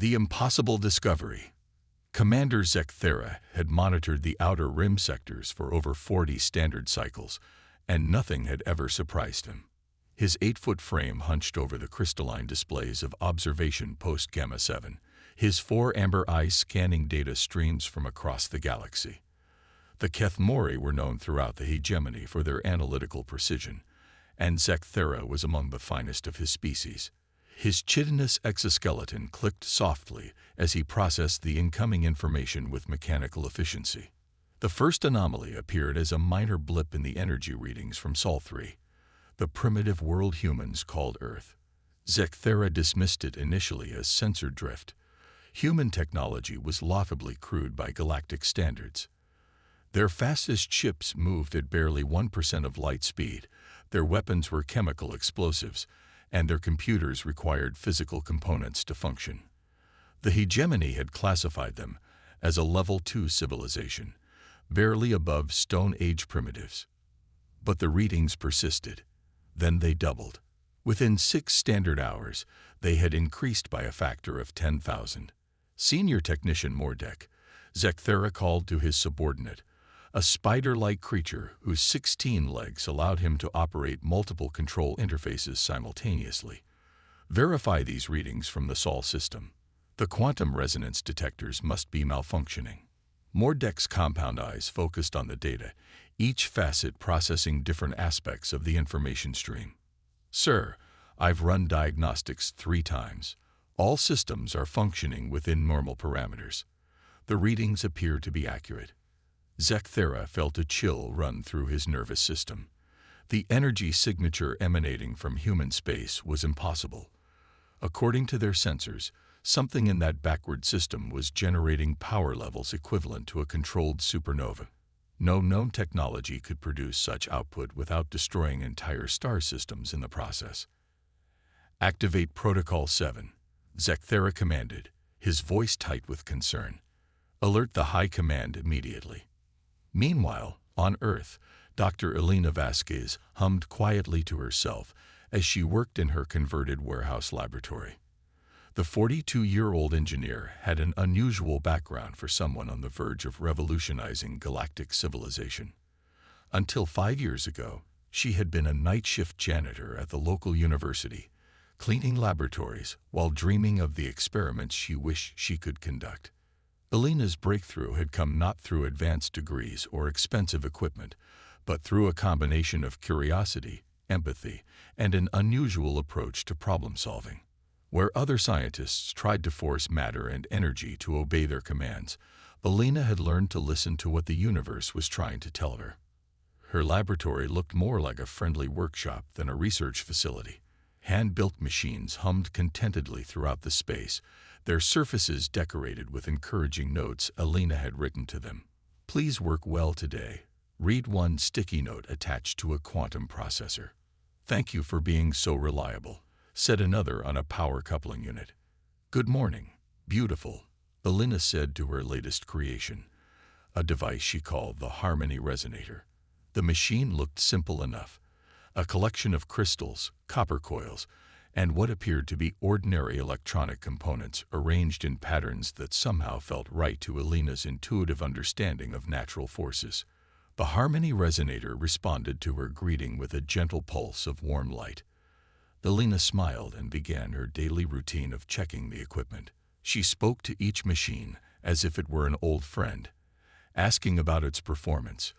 The impossible discovery. Commander Zekthera had monitored the outer rim sectors for over 40 standard cycles, and nothing had ever surprised him. His 8-foot frame hunched over the crystalline displays of observation post Gamma 7, his 4 amber eyes scanning data streams from across the galaxy. The Kethmori were known throughout the hegemony for their analytical precision, and Zekthera was among the finest of his species. His chitinous exoskeleton clicked softly as he processed the incoming information with mechanical efficiency. The first anomaly appeared as a minor blip in the energy readings from Sol 3, the primitive world humans called Earth. Zekthera dismissed it initially as sensor drift. Human technology was laughably crude by galactic standards. Their fastest ships moved at barely 1% of light speed, their weapons were chemical explosives, and their computers required physical components to function. The hegemony had classified them as a Level 2 civilization, barely above Stone Age primitives. But the readings persisted. Then they doubled. Within 6 standard hours, they had increased by a factor of 10,000. Senior Technician Mordek, Zekthera called to his subordinate, a spider-like creature whose 16 legs allowed him to operate multiple control interfaces simultaneously. Verify these readings from the Sol system. The quantum resonance detectors must be malfunctioning. Mordek's compound eyes focused on the data, each facet processing different aspects of the information stream. Sir, I've run diagnostics 3 times. All systems are functioning within normal parameters. The readings appear to be accurate. Zekthera felt a chill run through his nervous system. The energy signature emanating from human space was impossible. According to their sensors, something in that backward system was generating power levels equivalent to a controlled supernova. No known technology could produce such output without destroying entire star systems in the process. Activate Protocol 7, Zekthera commanded, his voice tight with concern. Alert the High Command immediately. Meanwhile, on Earth, Dr. Elena Vasquez hummed quietly to herself as she worked in her converted warehouse laboratory. The 42-year-old engineer had an unusual background for someone on the verge of revolutionizing galactic civilization. Until 5 years ago, she had been a night shift janitor at the local university, cleaning laboratories while dreaming of the experiments she wished she could conduct. Elena's breakthrough had come not through advanced degrees or expensive equipment, but through a combination of curiosity, empathy, and an unusual approach to problem solving. Where other scientists tried to force matter and energy to obey their commands, Elena had learned to listen to what the universe was trying to tell her. Her laboratory looked more like a friendly workshop than a research facility. Hand-built machines hummed contentedly throughout the space, their surfaces decorated with encouraging notes Elena had written to them. Please work well today. Read one sticky note attached to a quantum processor. Thank you for being so reliable, said another on a power coupling unit. Good morning, beautiful, Elena said to her latest creation, a device she called the Harmony Resonator. The machine looked simple enough, a collection of crystals, copper coils, and what appeared to be ordinary electronic components arranged in patterns that somehow felt right to Elena's intuitive understanding of natural forces. The Harmony Resonator responded to her greeting with a gentle pulse of warm light. Elena smiled and began her daily routine of checking the equipment. She spoke to each machine as if it were an old friend, asking about its performance,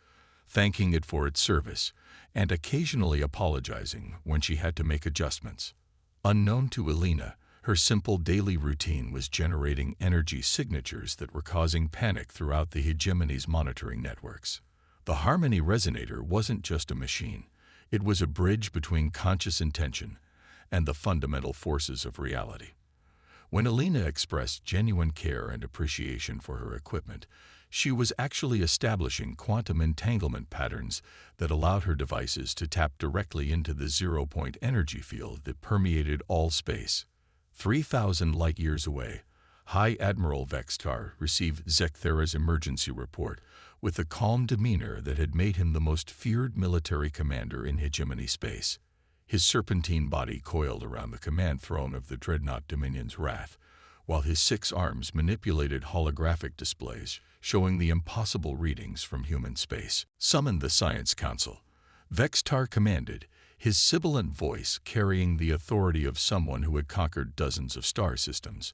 thanking it for its service, and occasionally apologizing when she had to make adjustments. Unknown to Elena, her simple daily routine was generating energy signatures that were causing panic throughout the hegemony's monitoring networks. The Harmony Resonator wasn't just a machine. It was a bridge between conscious intention and the fundamental forces of reality. When Elena expressed genuine care and appreciation for her equipment, she was actually establishing quantum entanglement patterns that allowed her devices to tap directly into the zero-point energy field that permeated all space. 3,000 light-years away, High Admiral Vextar received Zekthera's emergency report with a calm demeanor that had made him the most feared military commander in hegemony space. His serpentine body coiled around the command throne of the dreadnought Dominion's Wrath, while his 6 arms manipulated holographic displays showing the impossible readings from human space. Summoned the Science Council. Vextar commanded, his sibilant voice carrying the authority of someone who had conquered dozens of star systems.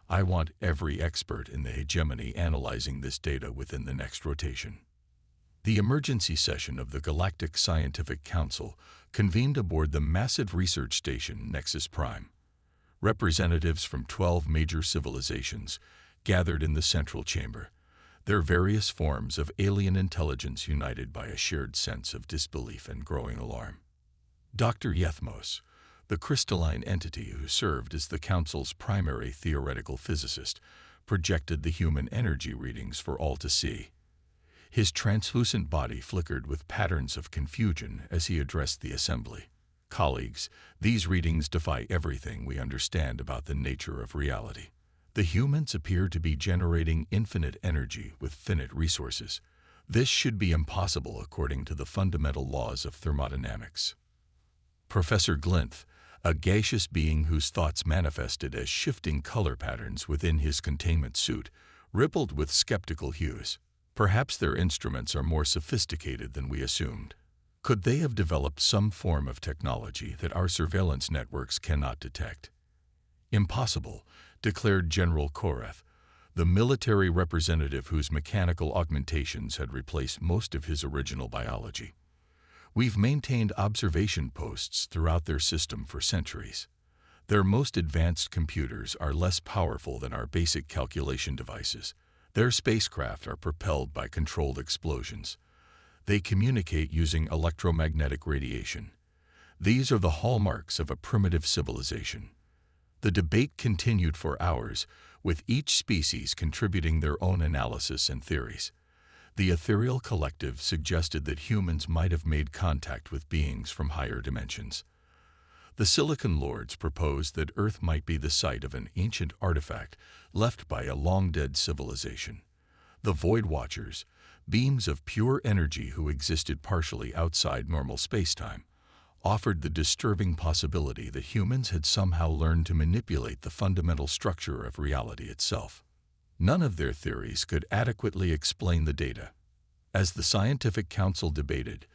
I want every expert in the hegemony analyzing this data within the next rotation. The emergency session of the Galactic Scientific Council convened aboard the massive research station Nexus Prime. Representatives from 12 major civilizations gathered in the central chamber, their various forms of alien intelligence united by a shared sense of disbelief and growing alarm. Dr. Yethmos, the crystalline entity who served as the Council's primary theoretical physicist, projected the human energy readings for all to see. His translucent body flickered with patterns of confusion as he addressed the assembly. Colleagues, these readings defy everything we understand about the nature of reality. The humans appear to be generating infinite energy with finite resources. This should be impossible according to the fundamental laws of thermodynamics. Professor Glinth, a gaseous being whose thoughts manifested as shifting color patterns within his containment suit, rippled with skeptical hues. Perhaps their instruments are more sophisticated than we assumed. Could they have developed some form of technology that our surveillance networks cannot detect? Impossible, declared General Koreth, the military representative whose mechanical augmentations had replaced most of his original biology. We've maintained observation posts throughout their system for centuries. Their most advanced computers are less powerful than our basic calculation devices. Their spacecraft are propelled by controlled explosions. They communicate using electromagnetic radiation. These are the hallmarks of a primitive civilization. The debate continued for hours, with each species contributing their own analysis and theories. The ethereal collective suggested that humans might have made contact with beings from higher dimensions. The Silicon Lords proposed that Earth might be the site of an ancient artifact left by a long-dead civilization. The Void Watchers, beams of pure energy who existed partially outside normal spacetime, offered the disturbing possibility that humans had somehow learned to manipulate the fundamental structure of reality itself. None of their theories could adequately explain the data. As the Scientific Council debated,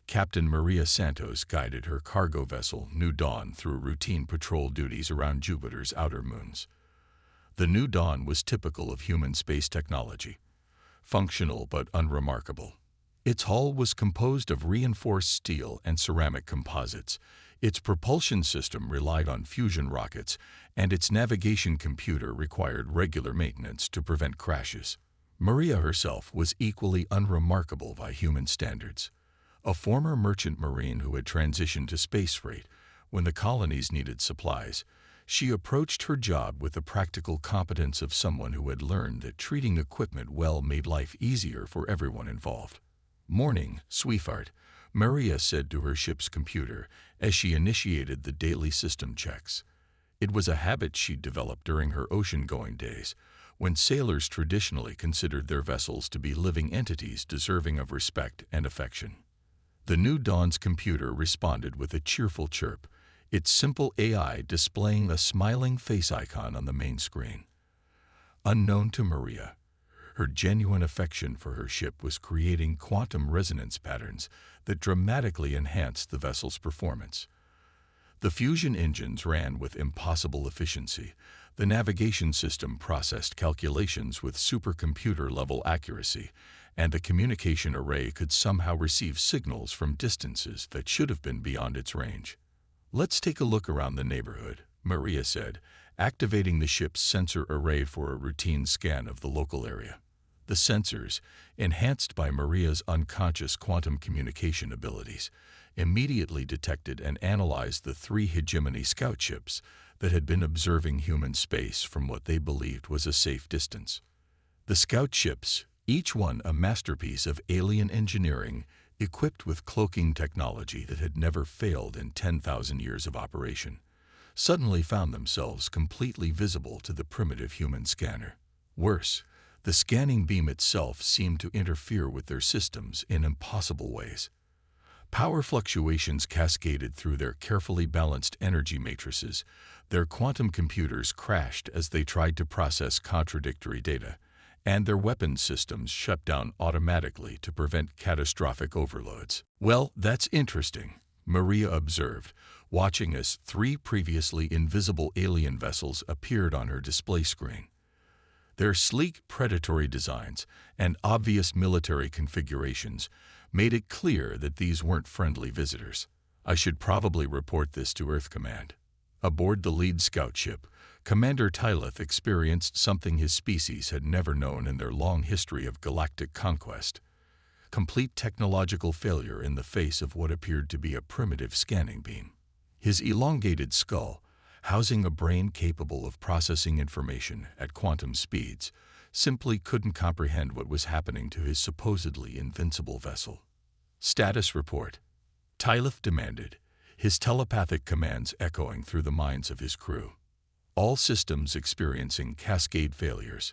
Captain Maria Santos guided her cargo vessel, New Dawn, through routine patrol duties around Jupiter's outer moons. The New Dawn was typical of human space technology, functional but unremarkable. Its hull was composed of reinforced steel and ceramic composites. Its propulsion system relied on fusion rockets, and its navigation computer required regular maintenance to prevent crashes. Maria herself was equally unremarkable by human standards. A former merchant marine who had transitioned to space freight when the colonies needed supplies, she approached her job with the practical competence of someone who had learned that treating equipment well made life easier for everyone involved. "Morning, sweetheart," Maria said to her ship's computer as she initiated the daily system checks. It was a habit she'd developed during her ocean-going days, when sailors traditionally considered their vessels to be living entities deserving of respect and affection. The New Dawn's computer responded with a cheerful chirp, its simple AI displaying a smiling face icon on the main screen. Unknown to Maria, her genuine affection for her ship was creating quantum resonance patterns that dramatically enhanced the vessel's performance. The fusion engines ran with impossible efficiency. The navigation system processed calculations with supercomputer-level accuracy, and the communication array could somehow receive signals from distances that should have been beyond its range. "Let's take a look around the neighborhood," Maria said, activating the ship's sensor array for a routine scan of the local area. The sensors, enhanced by Maria's unconscious quantum communication abilities, immediately detected and analyzed the 3 hegemony scout ships that had been observing human space from what they believed was a safe distance. The scout ships, each one a masterpiece of alien engineering, equipped with cloaking technology that had never failed in 10,000 years of operation, suddenly found themselves completely visible to the primitive human scanner. Worse, the scanning beam itself seemed to interfere with their systems in impossible ways. Power fluctuations cascaded through their carefully balanced energy matrices. Their quantum computers crashed as they tried to process contradictory data, and their weapons systems shut down automatically to prevent catastrophic overloads. "Well, that's interesting," Maria observed, watching as 3 previously invisible alien vessels appeared on her display screen. Their sleek, predatory designs and obvious military configurations made it clear that these weren't friendly visitors. "I should probably report this to Earth Command." Aboard the lead scout ship, Commander Tyleth experienced something his species had never known in their long history of galactic conquest: complete technological failure in the face of what appeared to be a primitive scanning beam. His elongated skull, housing a brain capable of processing information at quantum speeds, simply couldn't comprehend what was happening to his supposedly invincible vessel. "Status report," Tyleth demanded, his telepathic commands echoing through the minds of his crew. "All systems experiencing cascade failures,"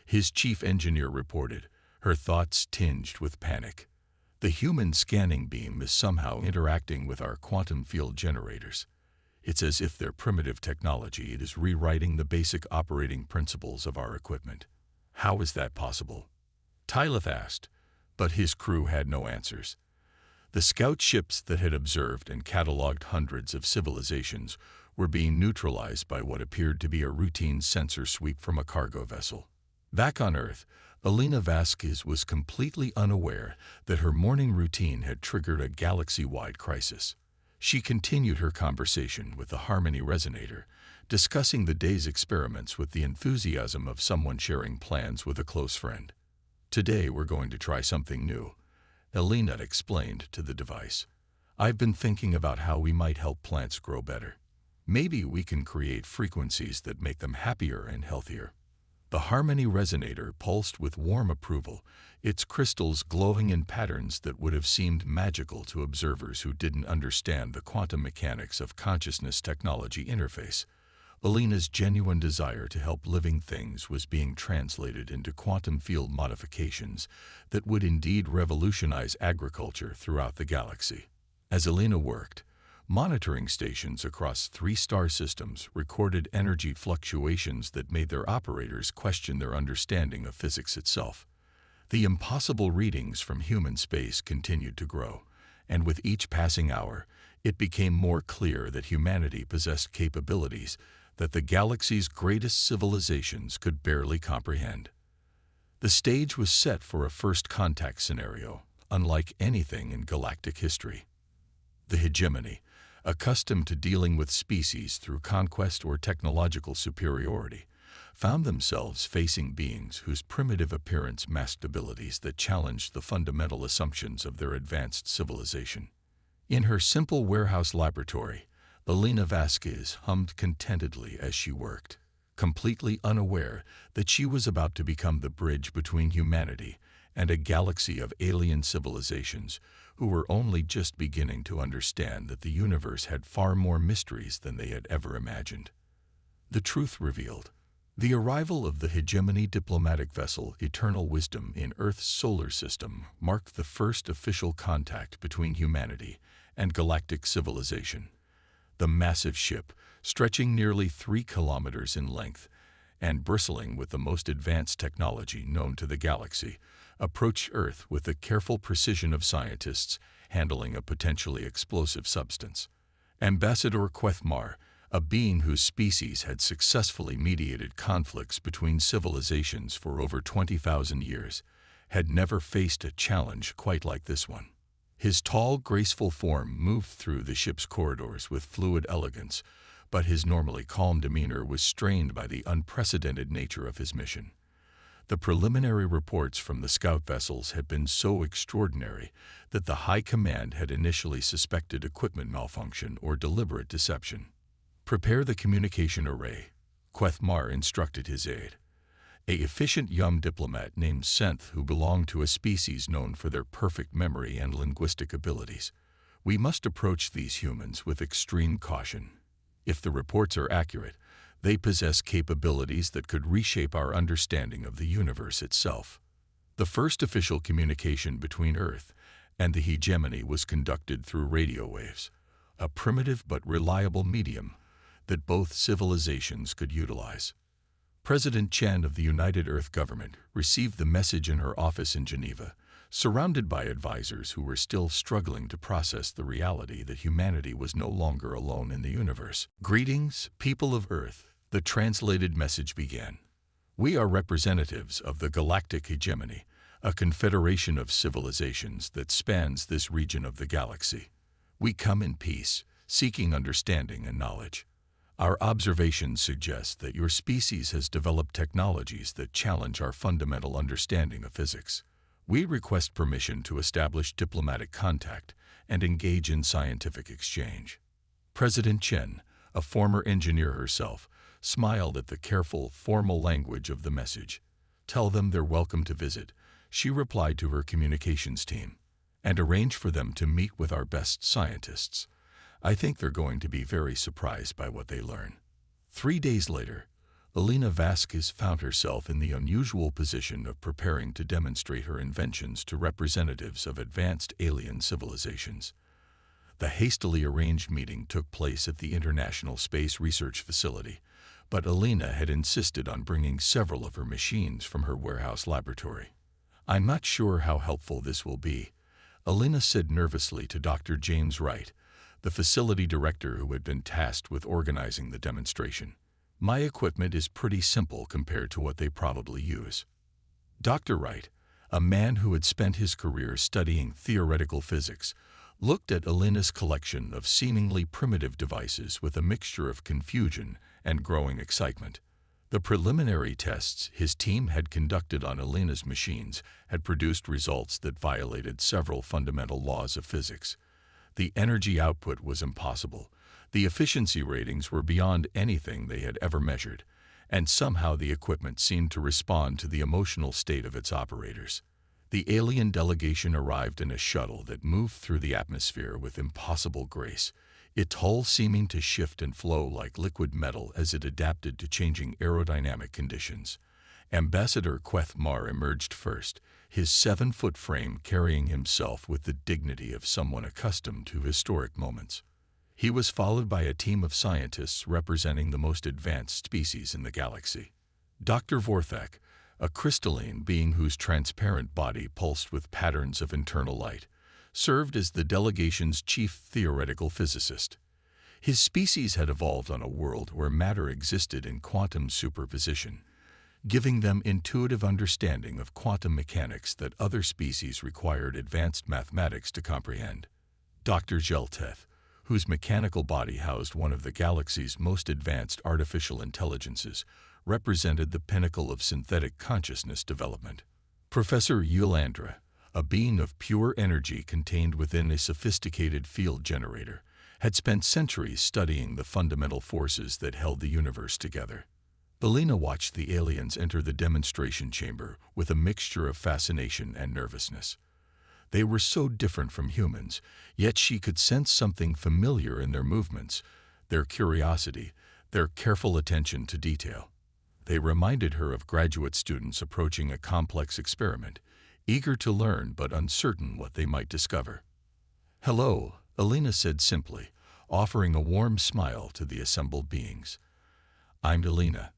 his chief engineer reported, her thoughts tinged with panic. "The human scanning beam is somehow interacting with our quantum field generators. It's as if their primitive technology is rewriting the basic operating principles of our equipment." "How is that possible?" Tyleth asked, but his crew had no answers. The scout ships that had observed and cataloged hundreds of civilizations were being neutralized by what appeared to be a routine sensor sweep from a cargo vessel. Back on Earth, Elena Vasquez was completely unaware that her morning routine had triggered a galaxy-wide crisis. She continued her conversation with the Harmony Resonator, discussing the day's experiments with the enthusiasm of someone sharing plans with a close friend. "Today we're going to try something new," Elena explained to the device. "I've been thinking about how we might help plants grow better. Maybe we can create frequencies that make them happier and healthier." The Harmony Resonator pulsed with warm approval, its crystals glowing in patterns that would have seemed magical to observers who didn't understand the quantum mechanics of consciousness technology interface. Elena's genuine desire to help living things was being translated into quantum field modifications that would indeed revolutionize agriculture throughout the galaxy. As Elena worked, monitoring stations across 3 star systems recorded energy fluctuations that made their operators question their understanding of physics itself. The impossible readings from human space continued to grow, and with each passing hour, it became more clear that humanity possessed capabilities that the galaxy's greatest civilizations could barely comprehend. The stage was set for a first contact scenario, unlike anything in galactic history. The hegemony, accustomed to dealing with species through conquest or technological superiority, found themselves facing beings whose primitive appearance masked abilities that challenged the fundamental assumptions of their advanced civilization. In her simple warehouse laboratory, Elena Vasquez hummed contentedly as she worked, completely unaware that she was about to become the bridge between humanity and a galaxy of alien civilizations who were only just beginning to understand that the universe had far more mysteries than they had ever imagined. The truth revealed. The arrival of the hegemony diplomatic vessel Eternal Wisdom in Earth's solar system marked the first official contact between humanity and galactic civilization. The massive ship, stretching nearly 3 kilometers in length and bristling with the most advanced technology known to the galaxy, approached Earth with the careful precision of scientists handling a potentially explosive substance. Ambassador Quethmar, a being whose species had successfully mediated conflicts between civilizations for over 20,000 years, had never faced a challenge quite like this one. His tall, graceful form moved through the ship's corridors with fluid elegance, but his normally calm demeanor was strained by the unprecedented nature of his mission. The preliminary reports from the scout vessels had been so extraordinary that the High Command had initially suspected equipment malfunction or deliberate deception. "Prepare the communication array," Quethmar instructed his aide, a efficient young diplomat named Senth who belonged to a species known for their perfect memory and linguistic abilities. "We must approach these humans with extreme caution. If the reports are accurate, they possess capabilities that could reshape our understanding of the universe itself." The first official communication between Earth and the hegemony was conducted through radio waves, a primitive but reliable medium that both civilizations could utilize. President Chen of the United Earth Government received the message in her office in Geneva, surrounded by advisors who were still struggling to process the reality that humanity was no longer alone in the universe. "Greetings, people of Earth," the translated message began. "We are representatives of the Galactic Hegemony, a confederation of civilizations that spans this region of the galaxy. We come in peace, seeking understanding and knowledge. Our observations suggest that your species has developed technologies that challenge our fundamental understanding of physics. We request permission to establish diplomatic contact and engage in scientific exchange." President Chen, a former engineer herself, smiled at the careful, formal language of the message. "Tell them they're welcome to visit," she replied to her communications team, "and arrange for them to meet with our best scientists. I think they're going to be very surprised by what they learn." 3 days later, Elena Vasquez found herself in the unusual position of preparing to demonstrate her inventions to representatives of advanced alien civilizations. The hastily arranged meeting took place at the International Space Research Facility, but Elena had insisted on bringing several of her machines from her warehouse laboratory. "I'm not sure how helpful this will be," Elena said nervously to Dr. James Wright, the facility director who had been tasked with organizing the demonstration. "My equipment is pretty simple compared to what they probably use." Dr. Wright, a man who had spent his career studying theoretical physics, looked at Elena's collection of seemingly primitive devices with a mixture of confusion and growing excitement. The preliminary tests his team had conducted on Elena's machines had produced results that violated several fundamental laws of physics. The energy output was impossible, the efficiency ratings were beyond anything they had ever measured, and somehow the equipment seemed to respond to the emotional state of its operators. The alien delegation arrived in a shuttle that moved through the atmosphere with impossible grace, its hull seeming to shift and flow like liquid metal as it adapted to changing aerodynamic conditions. Ambassador Queth Mar emerged first, his 7-foot frame carrying himself with the dignity of someone accustomed to historic moments. He was followed by a team of scientists representing the most advanced species in the galaxy. Dr. Vorthak, a crystalline being whose transparent body pulsed with patterns of internal light, served as the delegation's chief theoretical physicist. His species had evolved on a world where matter existed in quantum superposition, giving them intuitive understanding of quantum mechanics that other species required advanced mathematics to comprehend. Dr. Gelteth, whose mechanical body housed one of the galaxy's most advanced artificial intelligences, represented the pinnacle of synthetic consciousness development. Professor Eulandra, a being of pure energy contained within a sophisticated field generator, had spent centuries studying the fundamental forces that held the universe together. Elena watched the aliens enter the demonstration chamber with a mixture of fascination and nervousness. They were so different from humans, yet she could sense something familiar in their movements, their curiosity, their careful attention to detail. They reminded her of graduate students approaching a complex experiment, eager to learn but uncertain what they might discover. "Hello," Elena said simply, offering a warm smile to the assembled beings. "I'm Elena.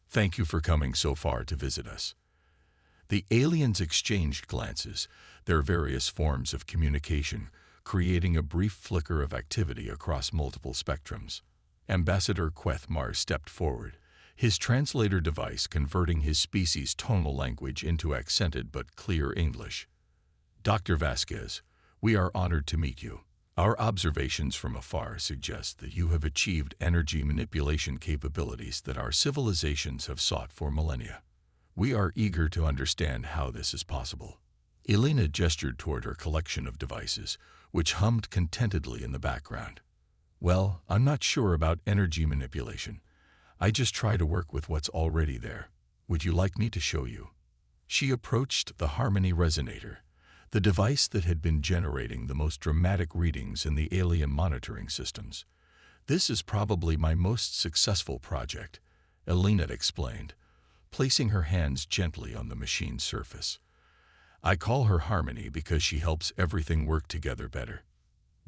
Thank you for coming so far to visit us." The aliens exchanged glances, their various forms of communication creating a brief flicker of activity across multiple spectrums. Ambassador Queth Mar stepped forward, his translator device converting his species' tonal language into accented but clear English. "Dr. Vasquez, we are honored to meet you. Our observations from afar suggest that you have achieved energy manipulation capabilities that our civilizations have sought for millennia. We are eager to understand how this is possible." Elena gestured toward her collection of devices, which hummed contentedly in the background. "Well, I'm not sure about energy manipulation. I just try to work with what's already there. Would you like me to show you?" She approached the Harmony Resonator, the device that had been generating the most dramatic readings in the alien monitoring systems. "This is probably my most successful project," Elena explained, placing her hands gently on the machine's surface. I call her Harmony because she helps everything work together better.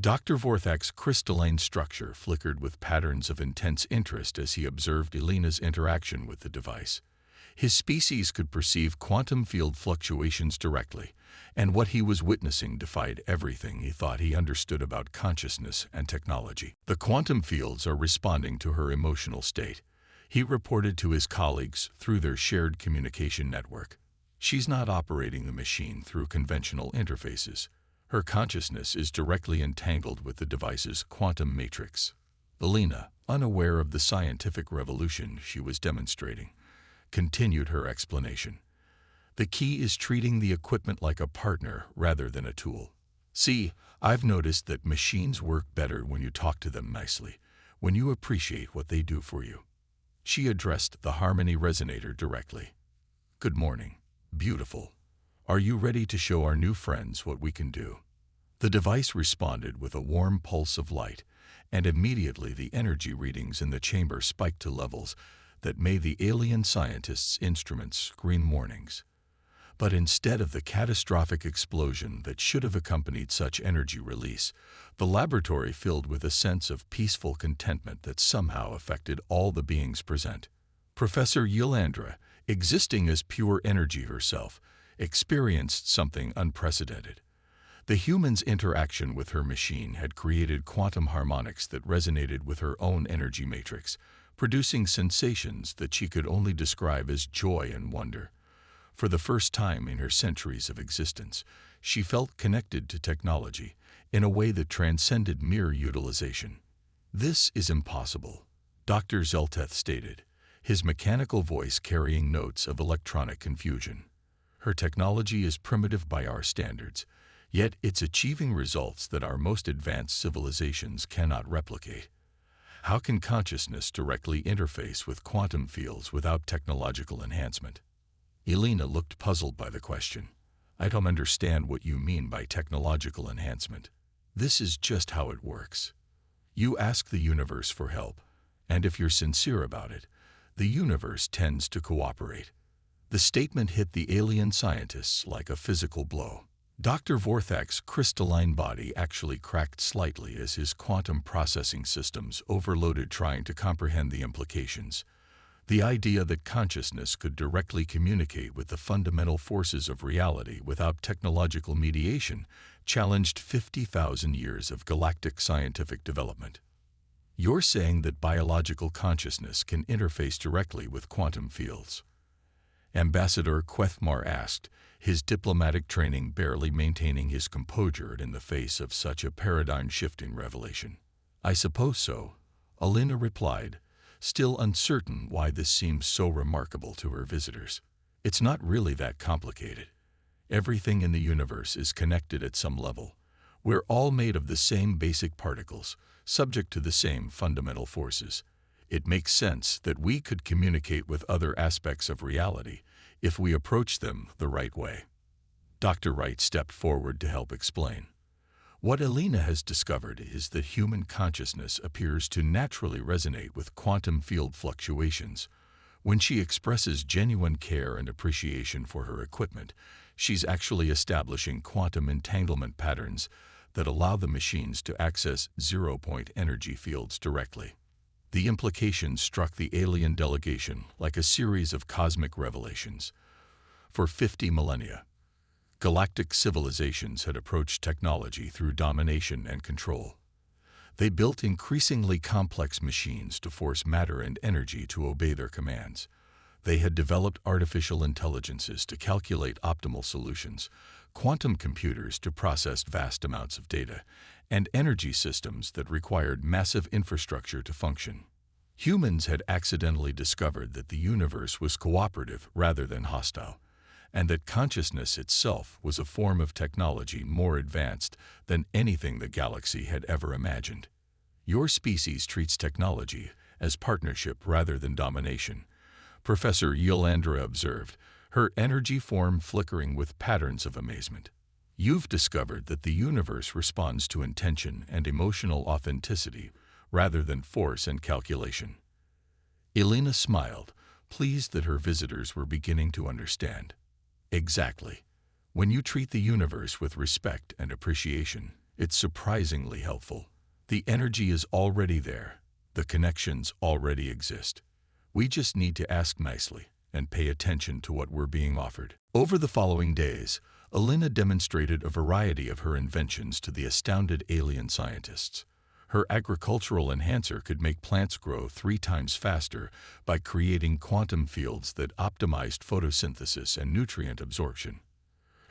Dr. Vorthak's crystalline structure flickered with patterns of intense interest as he observed Elena's interaction with the device. His species could perceive quantum field fluctuations directly, and what he was witnessing defied everything he thought he understood about consciousness and technology. The quantum fields are responding to her emotional state, he reported to his colleagues through their shared communication network. She's not operating the machine through conventional interfaces. Her consciousness is directly entangled with the device's quantum matrix. Elena, unaware of the scientific revolution she was demonstrating, continued her explanation. The key is treating the equipment like a partner rather than a tool. See, I've noticed that machines work better when you talk to them nicely, when you appreciate what they do for you. She addressed the Harmony resonator directly. Good morning. Beautiful. Are you ready to show our new friends what we can do? The device responded with a warm pulse of light, and immediately the energy readings in the chamber spiked to levels that made the alien scientists' instruments scream warnings. But instead of the catastrophic explosion that should have accompanied such energy release, the laboratory filled with a sense of peaceful contentment that somehow affected all the beings present. Professor Ylandra, existing as pure energy herself, experienced something unprecedented. The human's interaction with her machine had created quantum harmonics that resonated with her own energy matrix, producing sensations that she could only describe as joy and wonder. For the first time in her centuries of existence, she felt connected to technology in a way that transcended mere utilization. This is impossible, Dr. Zelteth stated, his mechanical voice carrying notes of electronic confusion. Her technology is primitive by our standards, yet it's achieving results that our most advanced civilizations cannot replicate. How can consciousness directly interface with quantum fields without technological enhancement? Elena looked puzzled by the question. I don't understand what you mean by technological enhancement. This is just how it works. You ask the universe for help, and if you're sincere about it, the universe tends to cooperate. The statement hit the alien scientists like a physical blow. Dr. Vorthak's crystalline body actually cracked slightly as his quantum processing systems overloaded trying to comprehend the implications. The idea that consciousness could directly communicate with the fundamental forces of reality without technological mediation challenged 50,000 years of galactic scientific development. You're saying that biological consciousness can interface directly with quantum fields? Ambassador Quethmar asked, his diplomatic training barely maintaining his composure in the face of such a paradigm-shifting revelation. I suppose so, Elena replied, still uncertain why this seemed so remarkable to her visitors. It's not really that complicated. Everything in the universe is connected at some level. We're all made of the same basic particles, subject to the same fundamental forces. It makes sense that we could communicate with other aspects of reality if we approach them the right way. Dr. Wright stepped forward to help explain. What Elena has discovered is that human consciousness appears to naturally resonate with quantum field fluctuations. When she expresses genuine care and appreciation for her equipment, she's actually establishing quantum entanglement patterns that allow the machines to access zero-point energy fields directly. The implications struck the alien delegation like a series of cosmic revelations. For 50 millennia, galactic civilizations had approached technology through domination and control. They built increasingly complex machines to force matter and energy to obey their commands. They had developed artificial intelligences to calculate optimal solutions, quantum computers to process vast amounts of data, and energy systems that required massive infrastructure to function. Humans had accidentally discovered that the universe was cooperative rather than hostile, and that consciousness itself was a form of technology more advanced than anything the galaxy had ever imagined. Your species treats technology as partnership rather than domination, Professor Ylandra observed, her energy form flickering with patterns of amazement. You've discovered that the universe responds to intention and emotional authenticity rather than force and calculation. Elena smiled, pleased that her visitors were beginning to understand. Exactly. When you treat the universe with respect and appreciation, it's surprisingly helpful. The energy is already there. The connections already exist. We just need to ask nicely and pay attention to what we're being offered. Over the following days, Alina demonstrated a variety of her inventions to the astounded alien scientists. Her agricultural enhancer could make plants grow 3 times faster by creating quantum fields that optimized photosynthesis and nutrient absorption.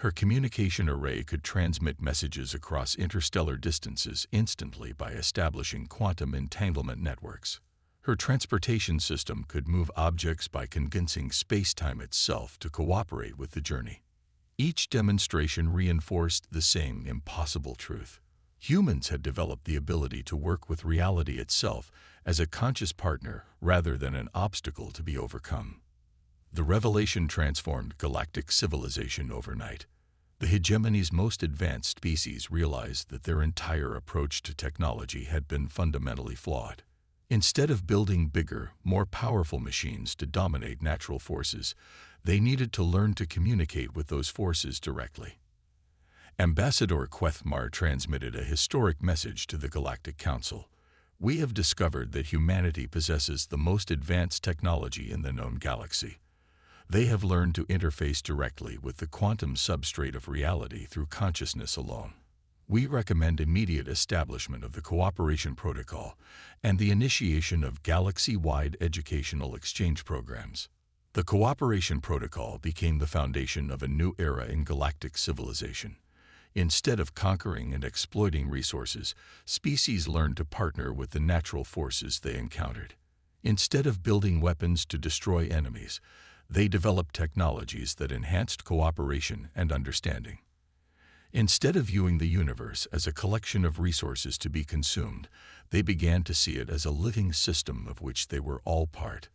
Her communication array could transmit messages across interstellar distances instantly by establishing quantum entanglement networks. Her transportation system could move objects by convincing space-time itself to cooperate with the journey. Each demonstration reinforced the same impossible truth. Humans had developed the ability to work with reality itself as a conscious partner rather than an obstacle to be overcome. The revelation transformed galactic civilization overnight. The hegemony's most advanced species realized that their entire approach to technology had been fundamentally flawed. Instead of building bigger, more powerful machines to dominate natural forces, they needed to learn to communicate with those forces directly. Ambassador Quethmar transmitted a historic message to the Galactic Council. We have discovered that humanity possesses the most advanced technology in the known galaxy. They have learned to interface directly with the quantum substrate of reality through consciousness alone. We recommend immediate establishment of the Cooperation Protocol and the initiation of galaxy-wide educational exchange programs. The Cooperation Protocol became the foundation of a new era in galactic civilization. Instead of conquering and exploiting resources, species learned to partner with the natural forces they encountered. Instead of building weapons to destroy enemies, they developed technologies that enhanced cooperation and understanding. Instead of viewing the universe as a collection of resources to be consumed, they began to see it as a living system of which they were all part.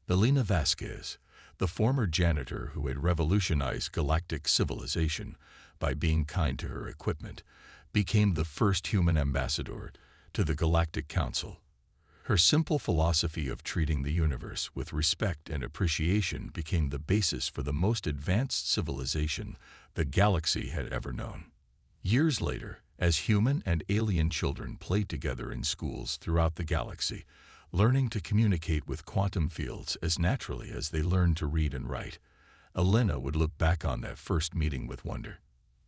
Alina Vasquez, the former janitor who had revolutionized galactic civilization by being kind to her equipment, became the first human ambassador to the Galactic Council. Her simple philosophy of treating the universe with respect and appreciation became the basis for the most advanced civilization the galaxy had ever known. Years later, as human and alien children played together in schools throughout the galaxy, learning to communicate with quantum fields as naturally as they learned to read and write, Alina would look back on that first meeting with wonder.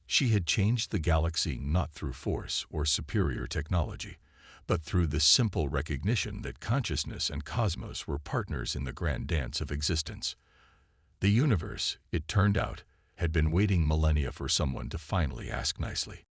She had changed the galaxy not through force or superior technology, but through the simple recognition that consciousness and cosmos were partners in the grand dance of existence. The universe, it turned out, had been waiting millennia for someone to finally ask nicely.